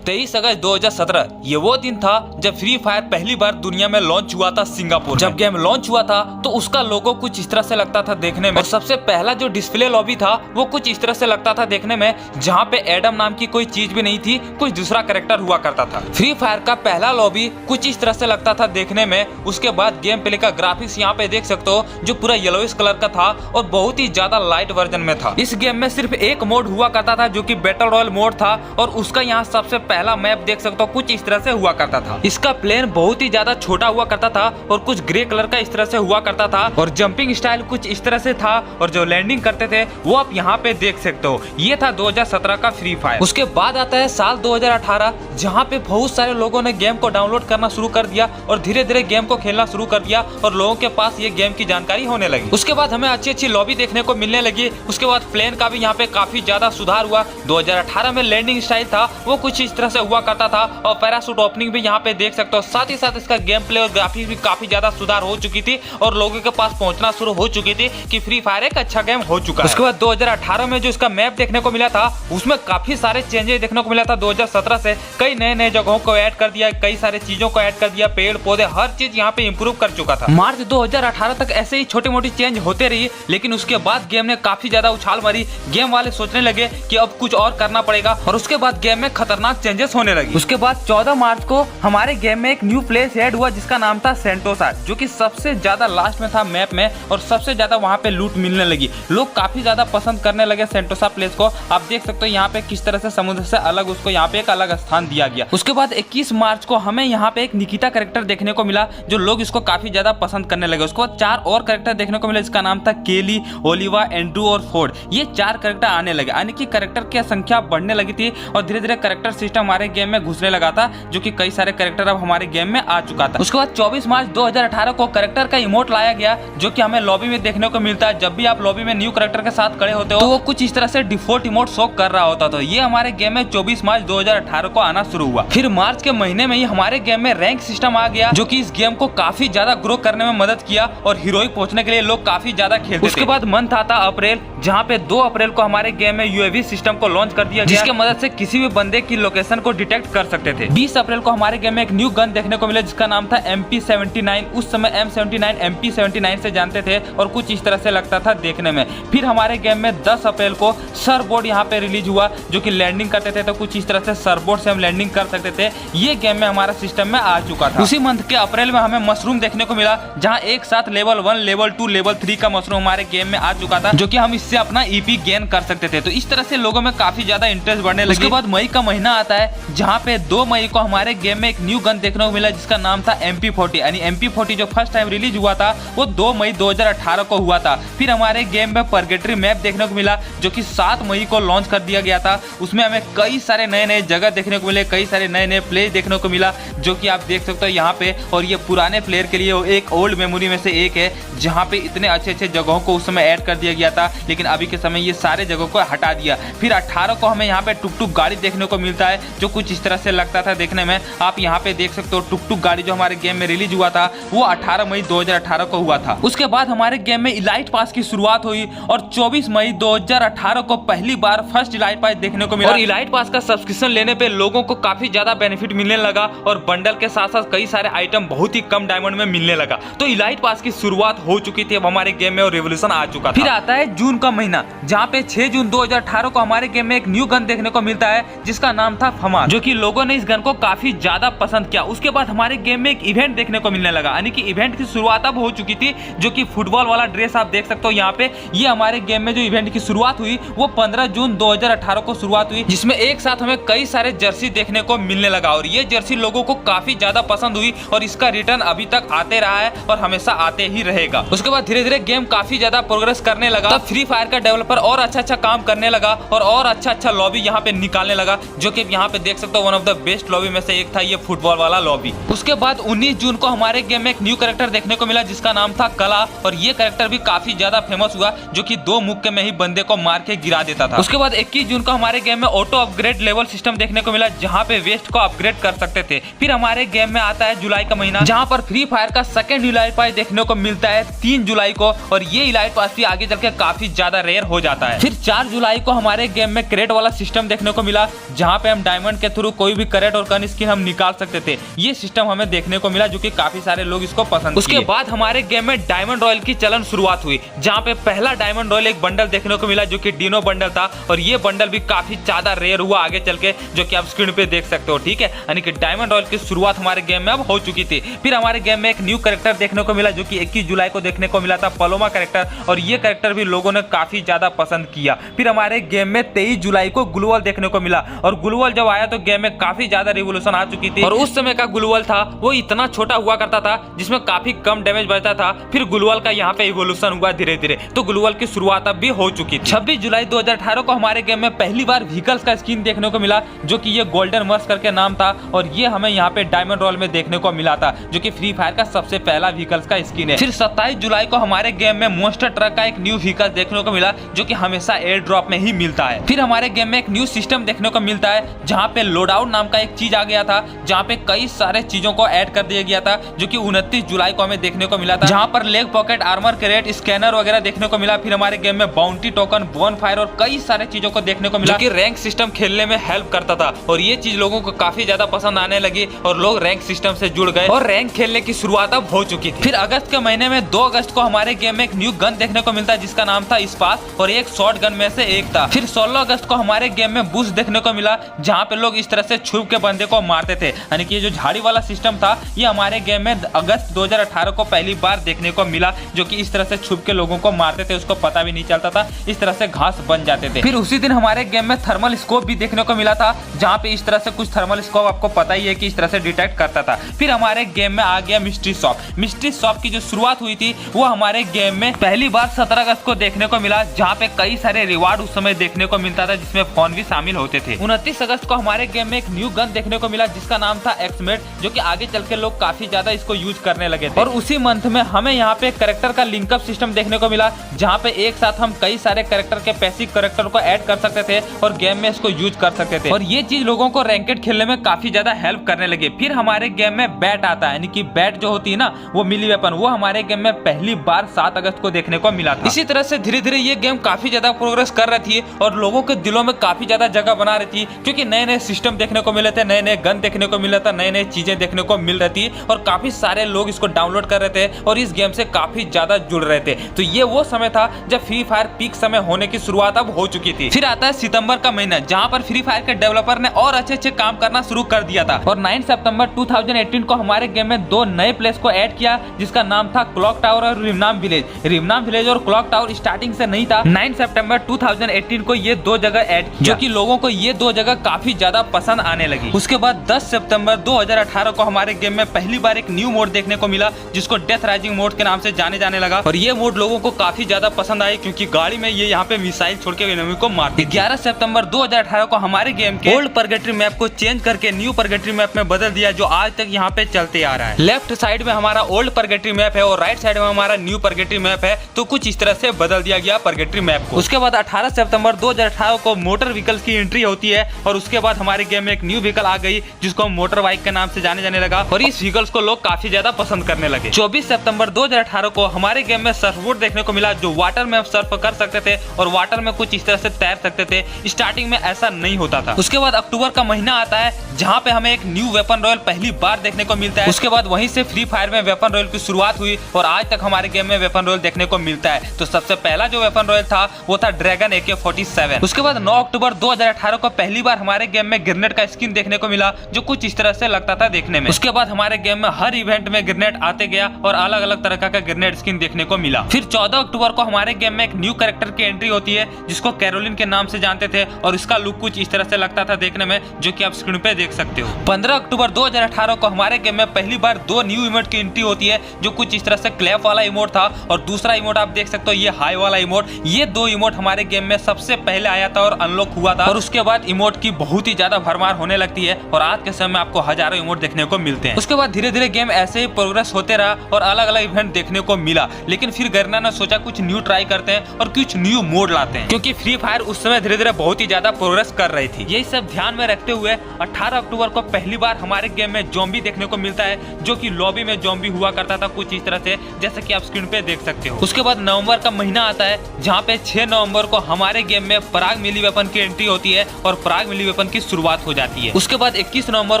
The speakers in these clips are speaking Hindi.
23 अगस्त 2017 ये वो दिन था जब फ्री फायर पहली बार दुनिया में लॉन्च हुआ था सिंगापुर। जब गेम लॉन्च हुआ था तो उसका लोगो कुछ इस तरह से लगता था देखने में, और सबसे पहला जो डिस्प्ले लॉबी था वो कुछ इस तरह से लगता था देखने में, जहाँ पे एडम नाम की कोई चीज भी नहीं थी, कुछ दूसरा कैरेक्टर हुआ करता था। फ्री फायर का पहला लॉबी कुछ इस तरह से लगता था देखने में। उसके बाद गेम प्ले का ग्राफिक्स यहाँ पे देख सकते हो जो पूरा येलोइश कलर का था और बहुत ही ज्यादा लाइट वर्जन में था। इस गेम में सिर्फ एक मोड हुआ करता था जो कि बैटल रॉयल मोड था, और उसका यहाँ सबसे पहला मैप देख सकते हो कुछ इस तरह से हुआ करता था। इसका प्लेन बहुत ही ज्यादा छोटा हुआ करता था और कुछ ग्रे कलर का इस तरह से हुआ करता था, और जंपिंग स्टाइल कुछ इस तरह से था, और जो लैंडिंग करते थे वो आप यहाँ पे देख सकते हो। ये था 2017 का फ्री फायर। उसके बाद आता है साल 2018, जहाँ पे बहुत सारे लोगों ने गेम को डाउनलोड करना शुरू कर दिया और धीरे धीरे गेम को खेलना शुरू कर दिया और लोगों के पास ये गेम की जानकारी होने लगी। उसके बाद हमें अच्छी अच्छी लॉबी देखने को मिलने लगी। उसके बाद प्लेन का भी यहाँ पे काफी ज्यादा सुधार हुआ। 2018 में लैंडिंग स्टाइल था वो कुछ इस तरह से हुआ करता था, और पैराशूट ओपनिंग भी यहाँ पे देख सकते हो। साथ ही साथ इसका गेम प्ले और ग्राफिक्स भी काफी ज्यादा सुधार हो चुकी थी और लोगों के पास पहुंचना शुरू हो चुकी थी कि फ्री फायर एक अच्छा गेम हो चुका है। उसके बाद 2018 में जो इसका मैप देखने को मिला था उसमें काफी सारे चेंजेस देखने को मिला था। 2017 से कई नए नए जगहों को ऐड कर दिया, कई सारे चीजों को ऐड कर दिया, पेड़ पौधे हर चीज यहाँ पे इंप्रूव कर चुका था। मार्च 2018 तक ऐसे ही छोटी मोटी चेंज होते रही, लेकिन उसके बाद गेम ने काफी ज्यादा उछाल मारी। गेम वाले सोचने लगे कि अब कुछ और करना पड़ेगा, और उसके बाद गेम में खतरनाक चेंजेस होने लगी। उसके बाद 14 मार्च को हमारे गेम में एक न्यू प्लेस ऐड हुआ जिसका नाम था सेंटोसा, जो कि सबसे ज्यादा लास्ट में था मैप में, और सबसे ज्यादा वहाँ पे लूट मिलने लगी। लोग काफी ज्यादा पसंद करने लगे सेंटोसा प्लेस को। आप देख सकते हो यहाँ पे किस तरह से समुद्र से अलग उसको यहाँ पे एक अलग स्थान दिया गया। उसके बाद 21 मार्च को हमें यहाँ पे एक निकिता कैरेक्टर देखने को मिला, जो लोग इसको काफी ज्यादा पसंद करने लगे। उसके बाद 4 और कैरेक्टर देखने को मिले जिसका नाम था केली, ओलिवा, एंड्रू और फोर्ड। ये 4 कैरेक्टर आने लगे, यानी कि कैरेक्टर की संख्या बढ़ने लगी थी और धीरे धीरे कैरेक्टर सिस्टम हमारे गेम में घुसने लगा था, जो कि कई सारे कैरेक्टर अब हमारे गेम में आ चुका था। उसके बाद 24 मार्च 2018 को कैरेक्टर का इमोट लाया गया, जो कि हमें लॉबी में देखने को मिलता है। जब भी आप लॉबी में न्यू कैरेक्टर के साथ खड़े होते हो तो वो कुछ इस तरह से डिफॉल्ट इमोट शो कर रहा होता था। ये हमारे गेम में 24 मार्च 2018 को आना शुरू हुआ। फिर मार्च के महीने में ही हमारे गेम में रैंक सिस्टम आ गया, जो कि इस गेम को काफी ज्यादा ग्रो करने में मदद किया और हीरोइक पहुंचने के लिए लोग काफी ज्यादा खेलते थे। उसके बाद मंथ आता अप्रैल, जहाँ पे 2 अप्रैल को हमारे गेम में यूएवी सिस्टम को लॉन्च कर दिया, जिसके मदद से किसी भी बंदे की लोकेशन को डिटेक्ट कर सकते थे। 20 अप्रैल को हमारे गेम में एक न्यू गन देखने को मिला जिसका नाम था MP79। उस समय M79 MP79 से जानते थे और कुछ इस तरह से लगता था देखने में। फिर हमारे गेम में 10 अप्रैल को सरबोर्ड यहाँ पे रिलीज हुआ, जो कि लैंडिंग करते थे, तो कुछ इस तरह से सरबोर्ड से हम लैंडिंग कर सकते थे। ये गेम में हमारा सिस्टम में आ चुका था। उसी मंथ के अप्रैल में हमें मशरूम देखने को मिला, जहाँ एक साथ लेवल 1, लेवल 2, लेवल 3 का मशरूम हमारे गेम में आ चुका था, जो कि हम इससे अपना EP गेन कर सकते थे। तो इस तरह से लोगों में काफी ज्यादा इंटरेस्ट बढ़ने लगा। उसके बाद मई का महीना आता है, जहाँ पे 2 मई को हमारे गेम में एक न्यू गन देखने को मिला जिसका नाम था MP40, यानी MP40 जो फर्स्ट टाइम रिलीज हुआ था वो 2 मई 2018 को हुआ था। फिर हमारे गेम में पर्गेटरी मैप देखने को मिला, जो कि 7 मई को लॉन्च कर दिया गया था। उसमें हमें कई सारे नए नए जगह देखने को मिले, कई सारे नए नए प्लेस देखने को मिला, जो कि आप देख सकते हो यहाँ पे। और ये पुराने प्लेयर के लिए एक ओल्ड मेमोरी में से एक है, जहाँ पे इतने अच्छे अच्छे जगहों को उस समय ऐड कर दिया गया था, लेकिन अभी के समय ये सारे जगहों को हटा दिया। फिर 18 को हमें यहाँ पे टुक टुक गाड़ी देखने को मिलता है, जो कुछ इस तरह से लगता था देखने में। आप यहाँ पे देख सकते हो टुक टुक गाड़ी जो हमारे गेम में रिलीज हुआ था वो 18 मई 2018 को हुआ था। उसके बाद हमारे गेम में इलाइट पास की शुरुआत हुई, और 24 मई 2018 को पहली बार फर्स्ट इलाइट पास देखने को मिला। और इलाइट पास का सब्सक्रिप्शन लेने पे लोगों को काफी ज्यादा बेनिफिट मिलने लगा, और बंडल के साथ साथ कई सारे आइटम बहुत ही कम डायमंड में मिलने लगा। तो इलाइट पास की शुरुआत हो चुकी थी अब हमारे गेम में, और रेवोल्यूशन आ चुका था। फिर आता है जून का महीना, जहाँ पे 6 जून 2018 को हमारे गेम में एक न्यू गन देखने को मिलता है जिसका नाम था फमास, जो कि लोगों ने इस गन को काफी ज्यादा पसंद किया। उसके बाद हमारे गेम में एक इवेंट देखने को मिलने लगा, यानी कि इवेंट की शुरुआत अब हो चुकी थी, जो कि फुटबॉल वाला ड्रेस आप देख सकते हो यहाँ पे। ये हमारे गेम में जो इवेंट की शुरुआत हुई वो 15 जून 2018 को शुरुआत हुई, जिसमें एक साथ हमें कई सारे जर्सी देखने को मिलने लगा, और ये जर्सी लोगों को काफी ज्यादा पसंद हुई, और इसका रिटर्न अभी तक आते रहा है और हमेशा आते ही रहेगा। उसके बाद धीरे धीरे गेम काफी ज्यादा प्रोग्रेस करने लगा। तब फ्री फायर का डेवलपर और अच्छा काम करने लगा और अच्छा लॉबी यहाँ पे निकालने लगा, जो कि यहाँ पे देख सकते हो one of the best lobby में से एक था ये फुटबॉल वाला लॉबी। उसके बाद 19 जून को हमारे गेम में एक न्यू कैरेक्टर देखने को मिला जिसका नाम था कला, और ये कैरेक्टर भी काफी ज्यादा फेमस हुआ, जो कि 2 मुक्के में ही बंदे को मार के गिरा देता था। उसके बाद 21 जून को हमारे गेम में ऑटो अपग्रेड लेवल सिस्टम देखने को मिला, जहाँ पे वेस्ट को अपग्रेड कर सकते थे। फिर हमारे गेम में आता है जुलाई का महीना, जहाँ पर फ्री फायर का सेकंड इलाइट पास देखने को मिलता है 3 जुलाई को, और ये इलाइट पास भी आगे चल के काफी ज्यादा रेयर हो जाता है। फिर 4 जुलाई को हमारे गेम में क्रेट वाला सिस्टम देखने को मिला, जहाँ पे हम डायमंड के थ्रू कोई भी करेक्ट और गन स्किन हम निकाल सकते थे। ये सिस्टम हमें देखने को मिला जो कि काफी सारे लोग इसको पसंद। उसके बाद हमारे गेम में डायमंड रॉयल की चलन शुरुआत हुई, जहाँ पे पहला डायमंड रॉयल एक बंडल देखने को मिला जो कि डिनो बंडल था, और ये बंडल भी काफी ज्यादा रेयर हुआ आगे चल के, जो कि आप स्क्रीन पे देख सकते हो। ठीक है, यानी कि डायमंड रॉयल की शुरुआत हमारे गेम में अब हो चुकी थी। फिर हमारे गेम में एक न्यू कैरेक्टर देखने को मिला जो कि 21 जुलाई को देखने को मिला था, पलोमा कैरेक्टर, और ये कैरेक्टर भी लोगों ने काफी ज्यादा पसंद किया। फिर हमारे गेम में 23 जुलाई को ग्लूवल देखने को मिला, और ग्लूवल जब आया तो गेम में काफी ज्यादा रिवोल्यूशन आ चुकी थी, और उस समय का ग्लूवल था वो इतना छोटा हुआ करता था जिसमें काफी कम डैमेज बचता था। फिर ग्लूवल का यहाँ पे इवोल्यूशन हुआ धीरे धीरे, तो ग्लूवल की शुरुआत अब भी हो चुकी थी। 26 जुलाई 2018 को हमारे गेम में पहली बार व्हीकल्स का स्किन देखने को मिला जो कि ये गोल्डन मस्क करके नाम था, और ये हमें यहाँ पे डायमंड रॉयल में देखने को मिला था, जो कि फ्री फायर का सबसे पहला व्हीकल्स का स्किन है। फिर 27 जुलाई को हमारे गेम में मॉन्स्टर ट्रक का एक न्यू व्हीकल देखने को मिला जो कि हमेशा एयर ड्रॉप में ही मिलता है। फिर हमारे गेम में एक न्यू सिस्टम देखने को मिलता है जहाँ पे लोडाउट नाम का एक चीज आ गया था, जहाँ पे कई सारे चीजों को ऐड कर दिया गया था, जो कि 29 जुलाई को हमें देखने को मिला था, जहाँ पर leg pocket, armour crate, scanner वगैरह देखने को मिला। फिर हमारे गेम में बाउंटी टोकन, बोन फायर और कई सारे चीजों को देखने को मिला, जो कि रैंक सिस्टम खेलने में हेल्प करता था, और ये चीज लोगों को काफी ज्यादा पसंद आने लगी और लोग रैंक सिस्टम से जुड़ गए और रैंक खेलने की शुरुआत अब हो चुकी थी। फिर अगस्त के महीने में 2 अगस्त को हमारे गेम में एक न्यू गन देखने को मिलता है जिसका नाम था स्पास, और एक शॉर्ट गन में से एक था। फिर 16 अगस्त को हमारे गेम में बूस्ट देखने को मिला जहाँ पे लोग इस तरह से छुप के बंदे को मारते थे, यानी कि ये जो झाड़ी वाला सिस्टम था ये हमारे गेम में अगस्त 2018 को पहली बार देखने को मिला, जो कि इस तरह से छुप के लोगों को मारते थे, उसको पता भी नहीं चलता था, इस तरह से घास बन जाते थे। फिर उसी दिन हमारे गेम में थर्मल स्कोप भी देखने को मिला था, जहाँ पे इस तरह से कुछ थर्मल स्कोप आपको पता ही है कि इस तरह से डिटेक्ट करता था। फिर हमारे गेम में आ गया मिस्ट्री शॉप। मिस्ट्री शॉप की जो शुरुआत हुई थी वो हमारे गेम में पहली बार 17 अगस्त को देखने को मिला, जहाँ पे कई सारे रिवार्ड उस समय देखने को मिलता था जिसमें फोन भी शामिल होते थे। 29 अगस्त को हमारे गेम में एक न्यू गन देखने को मिला जिसका नाम था एक्समेट, जो कि आगे चल के लोग काफी ज्यादा इसको यूज करने लगे थे। और उसी मंथ में हमें यहाँ पे कैरेक्टर का लिंकअप सिस्टम देखने को मिला, जहाँ पे एक साथ हम कई सारे कैरेक्टर के पैसिव कैरेक्टर को ऐड कर सकते थे और गेम में इसको यूज कर सकते थे, और ये चीज लोगों को रैंकेड खेलने में काफी ज्यादा हेल्प करने लगे। फिर हमारे गेम में बैट आता है, यानी कि बैट जो होती है ना वो मिली वेपन, वो हमारे गेम में पहली बार 7 अगस्त को देखने को मिला था। इसी तरह से धीरे धीरे ये गेम काफी ज्यादा प्रोग्रेस कर रही थी और लोगों के दिलों में काफी ज्यादा जगह बना रही थी, क्योंकि नए नए सिस्टम देखने को मिले थे, नए नए गन देखने को मिला था, नए नए चीजें देखने को मिल रही थी, और काफी सारे लोग इसको डाउनलोड कर रहे थे और इस गेम से काफी ज्यादा जुड़ रहे थे। तो ये वो समय था जब फ्री फायर पीक समय होने की शुरुआत अब हो चुकी थी। फिर आता है सितंबर का महीना, जहाँ पर फ्री फायर के डेवलपर ने और अच्छे अच्छे काम करना शुरू कर दिया था, और 9 सितंबर 2018 को हमारे गेम में 2 नए प्लेस को ऐड किया जिसका नाम था क्लॉक टावर और रिमनाम विलेज। रिमनाम विलेज और क्लॉक टावर स्टार्टिंग से नहीं था, 9 सितंबर 2018 को ये 2 जगह ऐड किया, जो कि लोगों को ये 2 जगह काफी ज्यादा पसंद आने लगी। उसके बाद 10 सितंबर 2018 को हमारे गेम में पहली बार एक न्यू मोड देखने को मिला जिसको डेथ राइजिंग मोड के नाम से जाने लगा, और ये मोड लोगों को काफी ज्यादा पसंद आई क्योंकि गाड़ी में ये यहाँ पे मिसाइल छोड़ के एनिमी को मारती। 11 सितंबर 2018 को हमारे गेम के ओल्ड परगेटरी मैप को चेंज करके न्यू परगेटरी मैप में बदल दिया, जो आज तक यहाँ पे चलते आ रहा है। लेफ्ट साइड में हमारा ओल्ड परगेटरी मैप है और राइट साइड में हमारा न्यू परगेटरी मैप है, तो कुछ इस तरह से बदल दिया गया परगेटरी मैप को। उसके बाद 18 सितंबर 2018 को मोटर व्हीकल्स की एंट्री होती है, और उसके बाद हमारे गेम में एक न्यू व्हीकल आ गई जिसको मोटर बाइक के नाम से जाने लगा, और इस व्हीकल्स को लोग काफी ज्यादा पसंद करने लगे। 24 सितंबर 2018 को हमारे गेम में सर्फबोर्ड देखने को मिला, जो वाटर में सर्फ कर सकते थे और वाटर में कुछ इस तरह से तैर सकते थे। स्टार्टिंग में ऐसा नहीं होता था। उसके बाद अक्टूबर का महीना आता है जहाँ पे हमें एक न्यू वेपन रॉयल पहली बार देखने को मिलता है। उसके बाद वहीं से फ्री फायर में वेपन रॉयल की शुरुआत हुई और आज तक हमारे गेम में वेपन रॉयल देखने को मिलता है। तो सबसे पहला जो वेपन रॉयल था वो था ड्रैगन AK-47। उसके बाद 9 अक्टूबर 2018 को पहली बार हमारे गेम में ग्रेनेड का स्किन देखने को मिला, जो कुछ इस तरह से लगता था देखने में। उसके बाद हमारे गेम में हर इवेंट में ग्रेनेड आते गया और अलग अलग तरह का ग्रेनेड स्किन देखने को मिला। फिर 14 अक्टूबर को हमारे गेम में एक न्यू कैरेक्टर की एंट्री होती है जिसको कैरोलिन के नाम से जानते थे, और इसका लुक कुछ इस तरह से लगता था देखने में, जो कि आप स्क्रीन पे देख सकते हो। 15 अक्टूबर 2018 को हमारे गेम में पहली बार 2 न्यू इमोट की एंट्री होती है, जो कुछ इस तरह से क्लैप वाला इमोट था और दूसरा इमोट आप देख सकते हो ये हाई वाला इमोट। ये 2 इमोट हमारे गेम में सबसे पहले आया था और अनलॉक हुआ था, और उसके बाद इमोट की बहुत ही ज्यादा भरमार होने लगती है और आज के समय में आपको हजारों इमोट देखने को मिलते हैं। उसके बाद धीरे धीरे गेम ऐसे ही प्रोग्रेस होते रहा और अलग अलग इवेंट देखने को मिला, लेकिन फिर गर्ना ने सोचा कुछ न्यू ट्राई करते हैं और कुछ न्यू मोड लाते हैं, क्योंकि फ्री फायर उस समय धीरे धीरे बहुत ही ज्यादा प्रोग्रेस कर रही थी। यही सब ध्यान में रखते हुए 18 अक्टूबर को पहली बार हमारे गेम में ज़ॉम्बी देखने को मिलता है, जो कि लॉबी में ज़ॉम्बी हुआ करता था कुछ इस तरह से, जैसे कि आप स्क्रीन पे देख सकते हो। उसके बाद नवंबर का महीना आता है जहाँ पे 6 नवंबर को हमारे गेम में पराग मिली वेपन की एंट्री होती है, और पराग मिली वेपन वेपन की शुरुआत हो जाती है। उसके बाद 21 नवंबर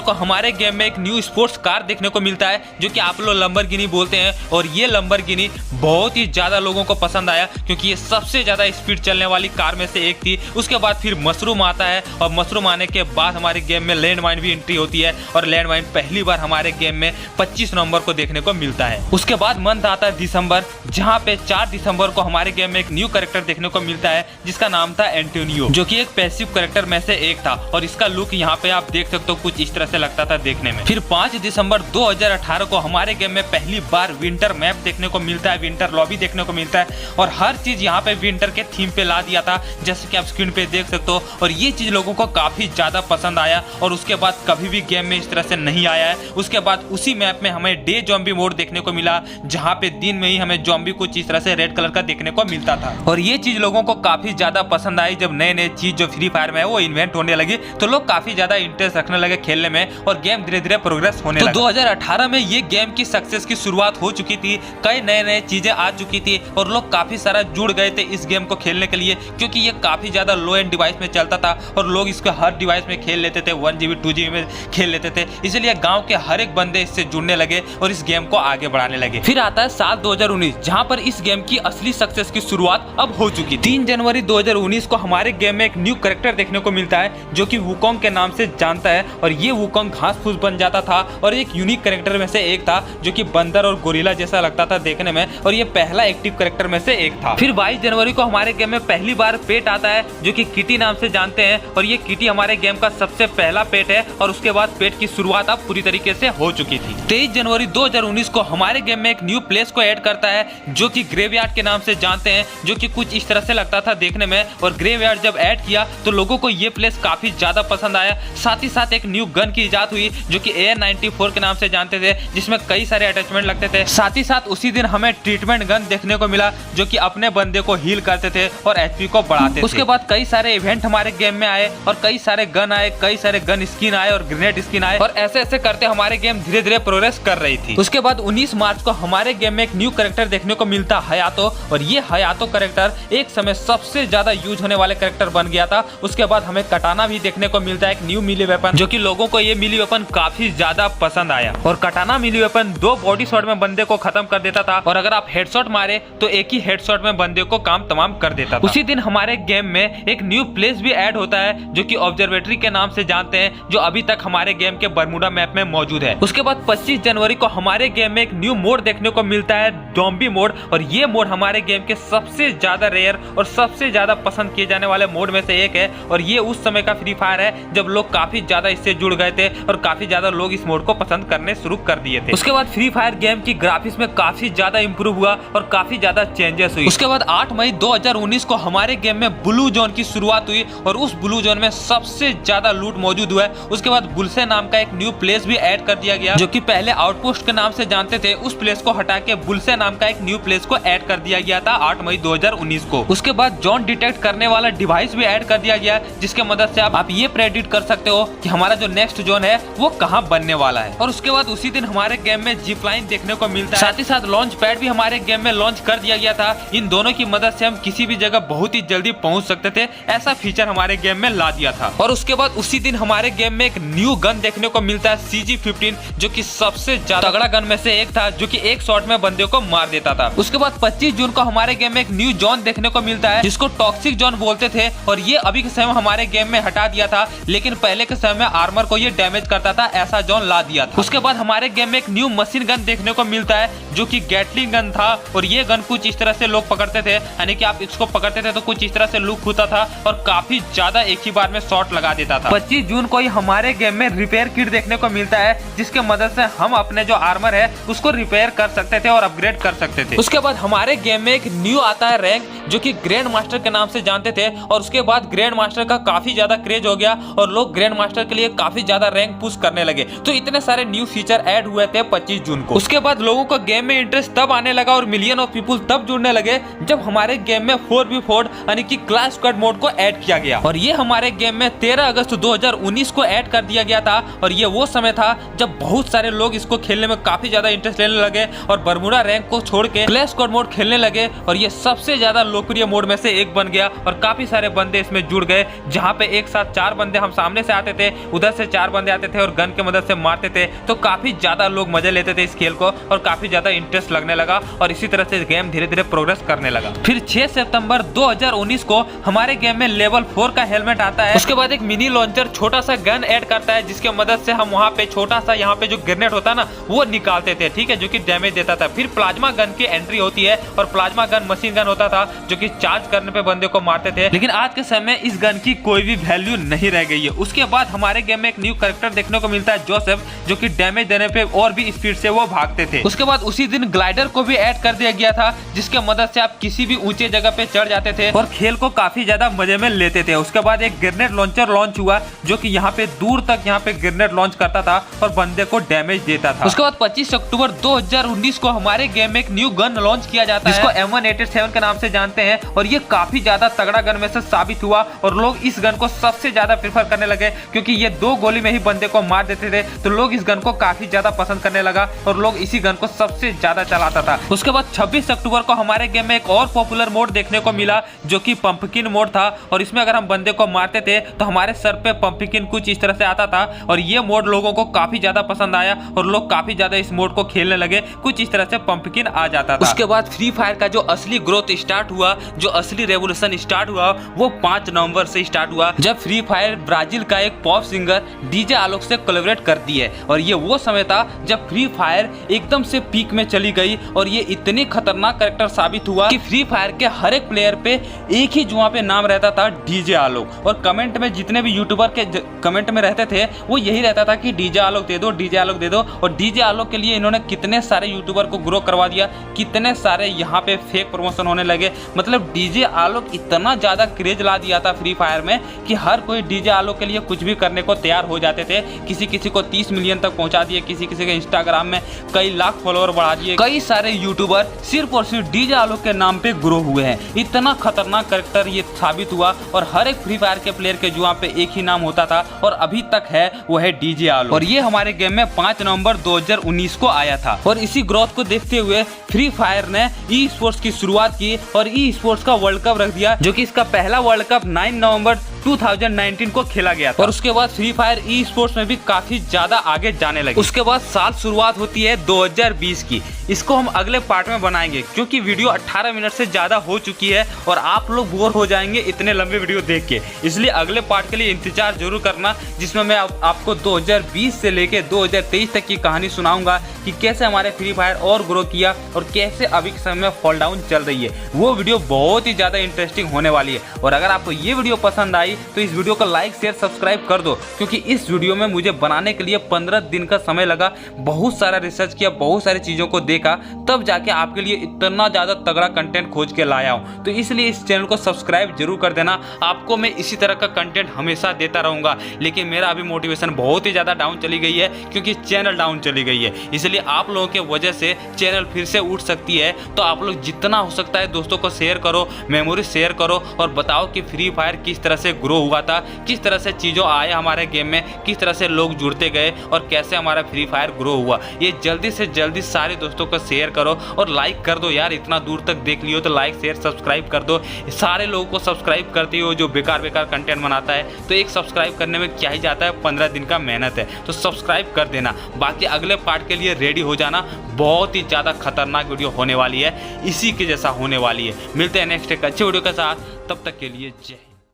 को हमारे गेम में एक न्यू स्पोर्ट्स कार देखने को मिलता है जो कि आप लोग लंबरगिनी बोलते हैं, और ये लंबरगिनी बहुत ही ज्यादा लोगों को पसंद आया क्योंकि ये सबसे ज्यादा स्पीड चलने वाली कार में से एक थी। उसके बाद फिर मशरूम आता है और मशरूम आने के बाद हमारे गेम में लैंड माइन भी एंट्री होती है, और लैंड माइन पहली बार हमारे गेम में 25 नवंबर को देखने को मिलता है। उसके बाद मंथ आता है दिसंबर, जहाँ पे 4 दिसंबर को हमारे गेम में एक न्यू कैरेक्टर देखने को मिलता है जिसका नाम था एंटोनियो, जो कि एक पैसिव कैरेक्टर में से एक था, और इसका लुक यहाँ पे आप देख सकते हो कुछ इस तरह से लगता था देखने में। फिर 5 दिसंबर 2018 को हमारे गेम में पहली बार विंटर मैप देखने को मिलता है, विंटर लॉबी देखने को मिलता है, और हर चीज यहाँ पे विंटर के थीम पे ला दिया था जैसे कि आप स्क्रीन पे देख सकते हो, और ये चीज लोगों को काफी ज्यादा पसंद आया, और उसके बाद कभी भी गेम में इस तरह से नहीं आया है। उसके बाद उसी मैप में हमें डे जॉम्बी मोड देखने को मिला, जहाँ पे दिन में ही हमें जॉम्बी कुछ इस तरह से रेड कलर का देखने को मिलता था, और ये चीज लोगों को काफी ज्यादा पसंद आई। जब नए नए चीज जो फ्री फायर में है वो इन्वेंट होने लगी तो लोग काफी ज्यादा इंटरेस्ट रखने लगे खेलने में, और गेम धीरे धीरे प्रोग्रेस होने लगा। 2018 में ये गेम की सक्सेस की शुरुआत हो चुकी थी, कई नए नए चीजें आ चुकी थी, और लोग काफी सारा जुड़ गए थे इस गेम को खेलने के लिए, क्योंकि ये काफी ज्यादा लो एंड डिवाइस में चलता था और लोग इसको हर डिवाइस में खेल लेते थे, 1 GB 2 GB में खेल लेते थे, इसलिए गांव के हर एक बंदे इससे जुड़ने लगे और इस गेम को आगे बढ़ाने लगे। फिर आता है साल 2019, जहां पर इस गेम की असली सक्सेस की शुरुआत अब हो चुकी। 3 जनवरी 2019 को हमारे गेम में एक न्यू कैरेक्टर देखने को मिलता है जो कि वुकोंग के नाम से जानता है, और ये वुकोंग घास फूस बन जाता था और एक यूनिक कैरेक्टर में से एक था जो कि बंदर और गोरिल्ला जैसा लगता था देखने में, और ये पहला एक्टिव कैरेक्टर में से एक था। फिर 22 जनवरी को हमारे गेम में पहली बार पेट आता है जो कि किटी नाम से जानते हैं, और ये किटी हमारे गेम का सबसे पहला पेट है, और उसके बाद पेट की शुरुआत अब पूरी तरीके से हो चुकी थी। 23 जनवरी 2019 को हमारे गेम में एक न्यू प्लेस को ऐड करता है जो कि ग्रेवयार्ड के नाम से जानते हैं, जो कि कुछ इस तरह से लगता था देखने में, और ग्रेवयार्ड जब ऐड किया तो लोगों को ये प्लेस काफी ज्यादा पसंद आया। साथ ही साथ एक न्यू गन की इजाद हुई जो कि AR-94 के नाम से जानते थे, जिसमें कई सारे अटैचमेंट लगते थे। साथ ही साथ उसी दिन हमें ट्रीटमेंट गन देखने को मिला जो कि अपने बंदे को हील करते थे और HP को बढ़ाते थे। उसके बाद कई सारे इवेंट हमारे गेम में आए और कई सारे गन आए, कई सारे गन स्किन आए और ग्रेनेड स्किन आए, और ऐसे ऐसे करते हमारे गेम धीरे धीरे प्रोग्रेस कर रही थी। उसके बाद 19 मार्च को हमारे गेम में एक न्यू कैरेक्टर देखने को मिलता हयातो, और ये हयातो कैरेक्टर एक समय सबसे ज्यादा यूज होने वाले कैरेक्टर बन गया था। उसके बाद हमें कटाना भी देखने को मिलता है, एक न्यू मिली वेपन, जो कि लोगों को ये मिली वेपन काफी ज्यादा पसंद आया, और कटाना मिली वेपन 2 बॉडी शॉट में बंदे को खत्म कर देता था, और अगर आप हेडशॉट मारे तो एक ही हेडशॉट में बंदे को काम तमाम कर देता था। उसी दिन हमारे गेम में एक न्यू प्लेस भी ऐड होता है जो कि ऑब्जर्वेटरी के नाम से जानते हैं, जो अभी तक हमारे गेम के बरमूडा मैप में मौजूद है। उसके बाद 25 जनवरी को हमारे गेम में एक न्यू मोड देखने को मिलता है, ज़ॉम्बी मोड, और ये मोड हमारे गेम के सबसे ज्यादा रेयर और सबसे ज्यादा पसंद किए जाने वाले मोड में से एक है, और ये उस समय का फ्री फायर है जब लोग काफी ज्यादा इससे जुड़ गए थे और काफी ज्यादा लोग इस मोड को पसंद करने शुरू कर दिए थे। उसके बाद फ्री फायर गेम की ग्राफिक्स में काफी ज्यादा इंप्रूव हुआ और काफी ज्यादा चेंजेस हुई। उसके बाद 8 मई 2019 को हमारे गेम में ब्लू जोन की शुरुआत हुई, और उस ब्लू जोन में सबसे ज्यादा लूट मौजूद हुआ है। उसके बाद बुलसे नाम का एक न्यू प्लेस भी ऐड कर दिया गया, जो कि पहले आउटपोस्ट के नाम से जानते थे, उस प्लेस को हटा के बुलसे नाम का एक न्यू प्लेस को ऐड कर दिया गया था 8 मई 2019 को। उसके बाद जोन डिटेक्ट करने वाला डिवाइस भी ऐड कर दिया गया, जिसके मदद से आप ये प्रेडिक्ट कर सकते हो कि हमारा जो नेक्स्ट जोन है वो कहाँ बनने वाला है। और उसके बाद उसी दिन हमारे गेम में जिप लाइन देखने को मिलता है, साथ ही साथ लॉन्च पैड भी हमारे गेम में लॉन्च कर दिया गया था। इन दोनों की मदद से हम किसी भी जगह बहुत ही जल्दी पहुंच सकते थे, ऐसा फीचर हमारे गेम में ला दिया था। और उसके बाद उसी दिन हमारे गेम में एक न्यू गन देखने को मिलता है, CG-15, जो कि सबसे ज्यादा तगड़ा गन में से एक था, जो कि एक शॉट में बंदे को मार देता था। उसके बाद 25 जून को हमारे गेम में एक न्यू जोन देखने को मिलता है जिसको टॉक्सिक जोन बोलते थे, और ये अभी के समय हमारे गेम में हटा दिया था, लेकिन पहले के समय में आर्मर को ये डैमेज करता था, ऐसा जोन ला दिया था। उसके बाद हमारे गेम में एक न्यू मशीन गन देखने को मिलता है जो कि गैटलिंग गन था, और ये गन कुछ इस तरह से लोग पकड़ते थे, यानी कि आप इसको पकड़ते थे तो कुछ इस तरह से लुक होता था और काफी ज्यादा एक ही बार में शॉट लगा देता था। 25 जून को ही हमारे गेम में रिपेयर किट देखने को मिलता है, जिसके मदद से हम अपने जो आर्मर है उसको रिपेयर कर सकते थे और अपग्रेड कर सकते थे। उसके बाद हमारे गेम में एक न्यू आता है रैंक, जो कि ग्रैंड मास्टर के नाम से जानते थे, और उसके बाद ग्रैंड मास्टर का काफी ज्यादा क्रेज हो गया और लोग ग्रैंड मास्टर के लिए काफी ज्यादा रैंक पुश करने लगे। तो इतने सारे न्यू फीचर ऐड हुए थे 25 जून को। उसके बाद लोगों को गेम में इंटरेस्ट तब आने लगा और मिलियन ऑफ पीपल तब जुड़ने लगे जब हमारे गेम में 4v4 यानी कि क्लास स्क्वाड मोड को ऐड किया गया, और ये हमारे गेम में 13 अगस्त 2019 को ऐड कर दिया गया था। और ये वो समय था जब बहुत सारे लोग इसको खेलने में काफी ज्यादा इंटरेस्ट लेने लगे और बरमूडा रैंक को छोड़ के क्लास स्क्वाड मोड खेलने लगे, और ये सबसे ज्यादा लोकप्रिय मोड में से एक बन गया और काफी सारे बंदे इसमें जुड़ गए, जहाँ पे एक साथ 4 बंदे हम सामने से आते थे, उधर से 4 बंदे आते थे और गन की मदद से मारते थे। तो काफी ज्यादा लोग मजे लेते थे इस खेल को और काफी ज्यादा इंटरेस्ट लगने लगा और इसी तरह से गेम धीरे धीरे प्रोग्रेस करने लगा। फिर 6 सितंबर 2019 को हमारे गेम में लेवल 4 का हेलमेट आता है। उसके बाद एक मिनी लॉन्चर छोटा सा गन ऐड करता है जिसके मदद से हम वहाँ पे छोटा सा यहाँ पे जो ग्रेनेड होता है ना वो निकालते थे, ठीक है, जो कि डैमेज देता था। फिर प्लाज्मा गन की एंट्री होती है और प्लाज्मा गन मशीन गन होता था जो कि चार्ज करने पे बंदे को मारते थे। लेकिन आज के समय इस गन की कोई भी वैल्यू नहीं रह गई है। उसके बाद हमारे गेम में एक न्यू कैरेक्टर देखने को मिलता है जोसेफ, जो कि डैमेज देने पे और भी स्पीड से वो भागते थे। उसके बाद उसी दिन ग्लाइडर को भी ऐड कर दिया गया था जिसके मदद से आप किसी भी ऊंचे जगह पे चढ़ जाते थे और खेल को काफी ज्यादा मजे में लेते थे। उसके बाद एक ग्रेनेड लॉन्चर लॉन्च हुआ जो कि यहाँ पे दूर तक यहाँ पे ग्रेनेड लॉन्च करता था और बंदे को डैमेज देता था। उसके बाद 25 अक्टूबर 2019 को हमारे गेम में एक न्यू गन लॉन्च किया जाता है जिसको M187 के नाम से जानते हैं और ये काफी ज्यादा तगड़ा गन में से साबित हुआ और लोग इस गन को सबसे ज्यादा प्रेफर करने लगे क्योंकि ये 2 गोली में ही बंदे को मार देते थे। तो लोग इस गन को काफी ज्यादा पसंद करने लगा और लोग इसी गन को सबसे ज्यादा चलाता था। उसके बाद 26 अक्टूबर को हमारे गेम में एक और पॉपुलर मोड देखने को मिला जो कि पंपकिन मोड था और इसमें अगर हम बंदे को मारते थे तो हमारे सर पे पंपकिन कुछ इस तरह से आता था और ये मोड लोगों को काफी ज्यादा पसंद आया और लोग काफी ज्यादा इस मोड को खेलने लगे। कुछ इस तरह से पंपकिन आ जाता था। उसके बाद फ्री फायर का जो असली ग्रोथ स्टार्ट हुआ, जो असली रेवोल्यूशन स्टार्ट हुआ वो 5 नवंबर से स्टार्ट हुआ जब फ्री फायर ब्राजील का एक पॉप सिंगर डीजे आलोक से कोलैबोरेट करती है और ये वो समय था जब फ्री फायर एकदम से पीक में चली गई और ये इतनी खतरनाक कैरेक्टर साबित हुआ कि फ्री फायर के हर एक प्लेयर पे एक ही जुआ पे नाम रहता था डीजे आलोक और कमेंट में जितने भी यूट्यूबर के कमेंट में रहते थे वो यही रहता था कि डीजे आलोक दे दो, डीजे आलोक दे दो। और डीजे आलोक के लिए इन्होंने कितने सारे यूट्यूबर को ग्रो करवा दिया, कितने सारे यहाँ पे फेक प्रमोशन होने लगे। मतलब डीजे आलोक इतना ज्यादा क्रेज ला दिया था फ्री फायर में कि हर कोई डीजे आलोक के लिए कुछ भी करने को तैयार हो जाते थे। किसी किसी को 30 मिलियन तक पहुंचा दिए, किसी किसी के इंस्टाग्राम में कई लाख फॉलोअर बढ़ा दिए। कई सारे यूट्यूबर सिर्फ और सिर्फ डीजे आलोक के नाम पे ग्रो हुए हैं। इतना खतरनाक कैरेक्टर ये साबित हुआ और हर एक फ्री फायर के प्लेयर के जुआ पे एक ही नाम होता था और अभी तक है, वो है डीजे आलोक। और ये हमारे गेम में 5 नवंबर 2019 को आया था और इसी ग्रोथ को देखते हुए फ्री फायर ने ई स्पोर्ट्स की शुरुआत की और ई स्पोर्ट्स का वर्ल्ड कप रख दिया जो कि इसका पहला वर्ल्ड कप 9 नवंबर 2019 को खेला गया था। और उसके बाद फ्री फायर ई स्पोर्ट्स में भी काफी ज्यादा आगे जाने लगे। उसके बाद साल शुरुआत होती है 2020 की। इसको हम अगले पार्ट में बनाएंगे क्योंकि वीडियो 18 मिनट से ज्यादा हो चुकी है और आप लोग बोर हो जाएंगे इतने लंबे वीडियो देख के। इसलिए अगले पार्ट के लिए इंतजार जरूर करना जिसमें मैं आपको 2020 से लेके 2023 तक की कहानी सुनाऊंगा कि कैसे हमारे फ्री फायर और ग्रो किया और कैसे अभी के समय में फॉल डाउन चल रही है। वो वीडियो बहुत ही ज्यादा इंटरेस्टिंग होने वाली है। और अगर आपको ये वीडियो पसंद आई तो इस वीडियो को लाइक शेयर सब्सक्राइब कर दो क्योंकि इस वीडियो में मुझे बनाने के लिए 15 दिन का समय लगा। बहुत सारा रिसर्च किया, बहुत सारी चीज़ों को देखा, तब जाके आपके लिए इतना ज़्यादा तगड़ा कंटेंट खोज के लाया हूँ। तो इसलिए इस चैनल को सब्सक्राइब जरूर कर देना। आपको मैं इसी तरह का कंटेंट हमेशा देता रहूँगा। लेकिन मेरा अभी मोटिवेशन बहुत ही ज़्यादा डाउन चली गई है क्योंकि चैनल डाउन चली गई है। इसलिए आप लोगों के वजह से चैनल फिर से उठ सकती है। तो आप लोग जितना हो सकता है दोस्तों को शेयर करो, मेमोरी शेयर करो और बताओ कि फ्री फायर किस तरह से ग्रो हुआ था, किस तरह से चीज़ों आए हमारे गेम में, किस तरह से लोग जुड़ते गए और कैसे हमारा फ्री फायर ग्रो हुआ। ये जल्दी से जल्दी सारे दोस्तों को शेयर करो और लाइक कर दो यार। इतना दूर तक देख लियो तो लाइक शेयर सब्सक्राइब कर दो। सारे लोगों को सब्सक्राइब करते हो जो बेकार बेकार कंटेंट बनाता है। तो एक सब्सक्राइब करने में क्या ही जाता है, 15 दिन का मेहनत है। तो सब्सक्राइब कर देना। बाकी अगले पार्ट के लिए रेडी हो जाना। बहुत ही ज़्यादा खतरनाक वीडियो होने वाली है, इसी के जैसा होने वाली है। मिलते हैं नेक्स्ट एक अच्छे वीडियो के साथ, तब तक के लिए जय।